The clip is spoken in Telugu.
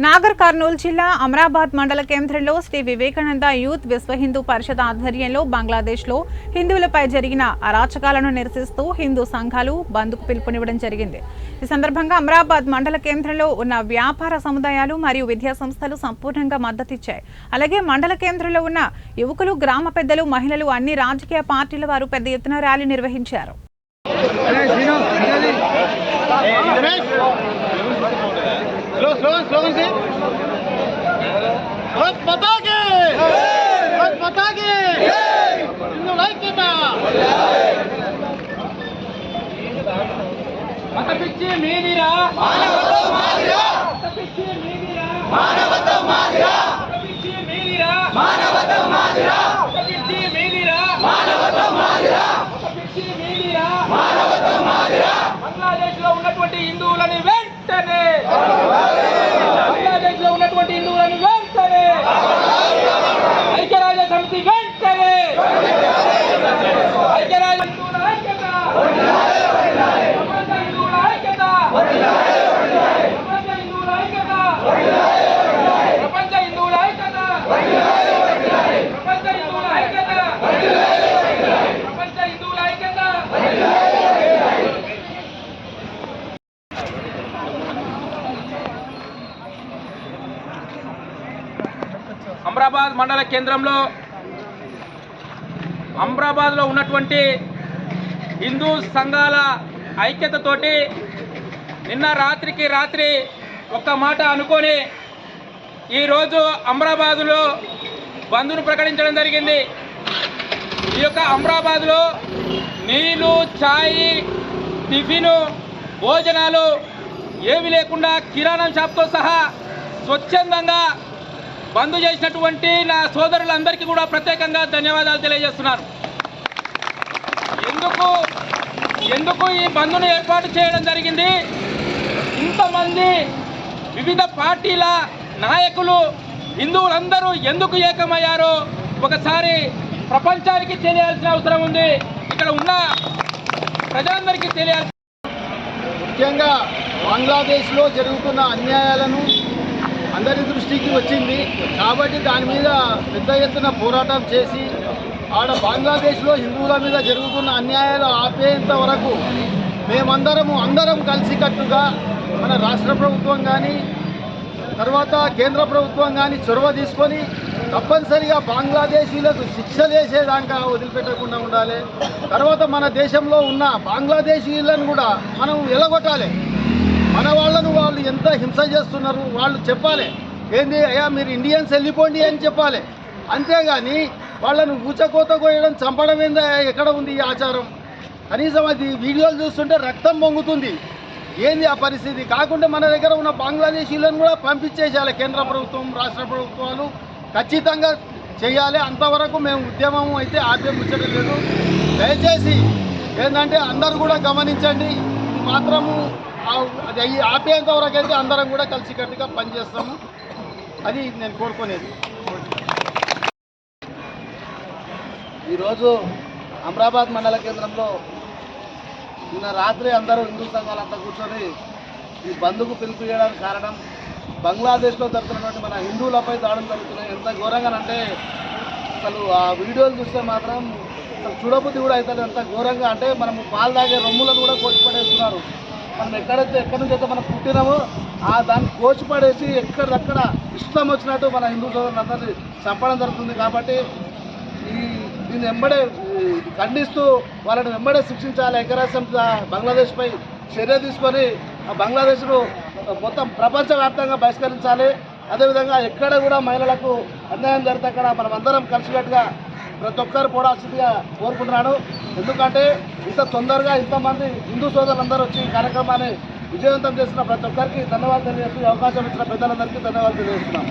నాగర్ కర్నూలు జిల్లా అమరాబాద్ మండల కేంద్రంలో శ్రీ వివేకానంద యూత్ విశ్వ హిందూ పరిషత్ ఆధ్వర్యంలో బంగ్లాదేశ్లో హిందువులపై జరిగిన అరాచకాలను నిరసిస్తూ హిందూ సంఘాలు బంద్కు పిలుపునివ్వడం జరిగింది. ఈ సందర్భంగా అమరాబాద్ మండల కేంద్రంలో ఉన్న వ్యాపార సముదాయాలు మరియు విద్యా సంస్థలు సంపూర్ణంగా మద్దతిచ్చాయి. అలాగే మండల కేంద్రంలో ఉన్న యువకులు, గ్రామ పెద్దలు, మహిళలు, అన్ని రాజకీయ పార్టీల వారు పెద్ద ఎత్తున ర్యాలీ నిర్వహించారు. स्लोगन से पता के हिंदू ऐक्यता मत पिచ్చి మీదిరా మానవత్వం మాదిరా మత పిచ్చి మీదిరా మానవత్వం మాదిరా మత పిచ్చి మీదిరా మానవత్వం మాదిరా మత పిచ్చి మీదిరా మానవత్వం మాదిరా మత పిచ్చి మీదిరా మానవత్వం మాదిరా బంగ్లాదేశ్ లో ఉన్నటువంటి హిందువులని వెంటనే బంగ్లాదేశ్లో ఉన్నటువంటి హిందువులను వెంటనే ఐక్యరాజ్య సమితి వెంటనే ఐక్యరాజ్య హిందువుల ఐక్యత ప్రపంచ హిందువుల ఐక్యత ప్రపంచ హిందువుల ఐక్యత ప్రపంచ హిందువుల ఐక్యత ప్రపంచ హిందువుల ఐక్యత ప్రపంచ హిందువుల ఐక్యత. అమరాబాద్ మండల కేంద్రంలో అమరాబాద్లో ఉన్నటువంటి హిందూ సంఘాల ఐక్యతతోటి నిన్న రాత్రికి రాత్రి ఒక్క మాట అనుకొని ఈరోజు అమరాబాదులో బంద్ను ప్రకటించడం జరిగింది. ఈ యొక్క అమరాబాద్లో నీళ్ళు, ఛాయ్, టిఫిను, భోజనాలు ఏవి లేకుండా కిరాణా షాప్తో సహా స్వచ్ఛందంగా బంద్ చేసినటువంటి నా సోదరులందరికీ కూడా ప్రత్యేకంగా ధన్యవాదాలు తెలియజేస్తున్నాను. ఎందుకు ఈ బంద్ను ఏర్పాటు చేయడం జరిగింది? ఇంతమంది వివిధ పార్టీల నాయకులు హిందువులందరూ ఎందుకు ఏకమయ్యారో ఒకసారి ప్రపంచానికి తెలియాల్సిన అవసరం ఉంది. ఇక్కడ ఉన్న ప్రజలందరికీ తెలియాల్సి, ముఖ్యంగా బంగ్లాదేశ్లో జరుగుతున్న అన్యాయాలను అందరి దృష్టికి వచ్చింది కాబట్టి దాని మీద పెద్ద ఎత్తున పోరాటం చేసి ఆడ బంగ్లాదేశ్లో హిందువుల మీద జరుగుతున్న అన్యాయాలు ఆపేంత వరకు అందరం కలిసికట్టుగా మన రాష్ట్ర ప్రభుత్వం కానీ తర్వాత కేంద్ర ప్రభుత్వం కానీ చొరవ తీసుకొని తప్పనిసరిగా బంగ్లాదేశీలకు శిక్షలు వేసేదాకా వదిలిపెట్టకుండా ఉండాలి. తర్వాత మన దేశంలో ఉన్న బంగ్లాదేశీలను కూడా మనం ఎలగొట్టాలి. మన వాళ్ళను వాళ్ళు ఎంత హింస చేస్తున్నారు వాళ్ళు చెప్పాలి. ఏంది అయ్యా మీరు ఇండియన్స్ వెళ్ళిపోండి అని చెప్పాలి. అంతేగాని వాళ్ళను ఊచకోత కోయడం, చంపడం ఏందా ఎక్కడ ఉంది ఈ ఆచారం? కనీసం అది వీడియోలు చూస్తుంటే రక్తం పొంగుతుంది. ఏంది ఆ పరిస్థితి? కాకుండా మన దగ్గర ఉన్న బంగ్లాదేశీలను కూడా పంపించేసేయాలి. కేంద్ర ప్రభుత్వం, రాష్ట్ర ప్రభుత్వాలు ఖచ్చితంగా చేయాలి. అంతవరకు మేము ఉద్యమం అయితే ఆపే ముచ్చడం లేదు. దయచేసి ఏంటంటే అందరూ కూడా గమనించండి. ఇది మాత్రము అది ఆపేంత వరకు అయితే అందరం కూడా కలిసికట్టుగా పనిచేస్తాము. అది నేను కోరుకునేది. ఈరోజు అమరాబాద్ మండల కేంద్రంలో నిన్న రాత్రి అందరూ హిందూ సంఘాలంతా కూర్చొని ఈ బంద్కు పిలుపుయడానికి కారణం బంగ్లాదేశ్లో జరుగుతున్నటువంటి మన హిందువులపై దాడులు జరుగుతున్నాయి. ఎంత ఘోరంగానంటే అసలు ఆ వీడియోలు చూస్తే మాత్రం అసలు చూడబుద్ధి కూడా అవుతుంది. ఎంత ఘోరంగా అంటే మనము పాలు తాగే రొమ్ములను కూడా కోసిపడేస్తున్నారు. మనం ఎక్కడి నుంచి అయితే మనం పుట్టినామో దాన్ని కోచిపడేసి ఎక్కడక్కడ ఇష్టం వచ్చినట్టు మన హిందూ సోదరులందరినీ చంపడం జరుగుతుంది. కాబట్టి దీన్ని వెంబడే ఖండిస్తూ వాళ్ళని వెంబడే శిక్షించాలి. ఐక్యరాజ్య బంగ్లాదేశ్పై చర్య తీసుకొని ఆ బంగ్లాదేశ్ను మొత్తం ప్రపంచవ్యాప్తంగా బహిష్కరించాలి. అదేవిధంగా ఎక్కడ కూడా మహిళలకు అన్యాయం జరిగితే అక్కడ మనం అందరం కలిసికట్టుగా ప్రతి ఒక్కరు పోరాల్సిందిగా కోరుకుంటున్నాను. ఎందుకంటే ఇంత తొందరగా ఇంతమంది హిందూ సోదరులందరూ వచ్చి ఈ కార్యక్రమాన్ని విజయవంతం చేసిన ప్రతి ఒక్కరికి ధన్యవాదాలు తెలియజేస్తూ అవకాశం ఇచ్చిన పెద్దలందరికీ ధన్యవాదాలు తెలియజేస్తున్నాను.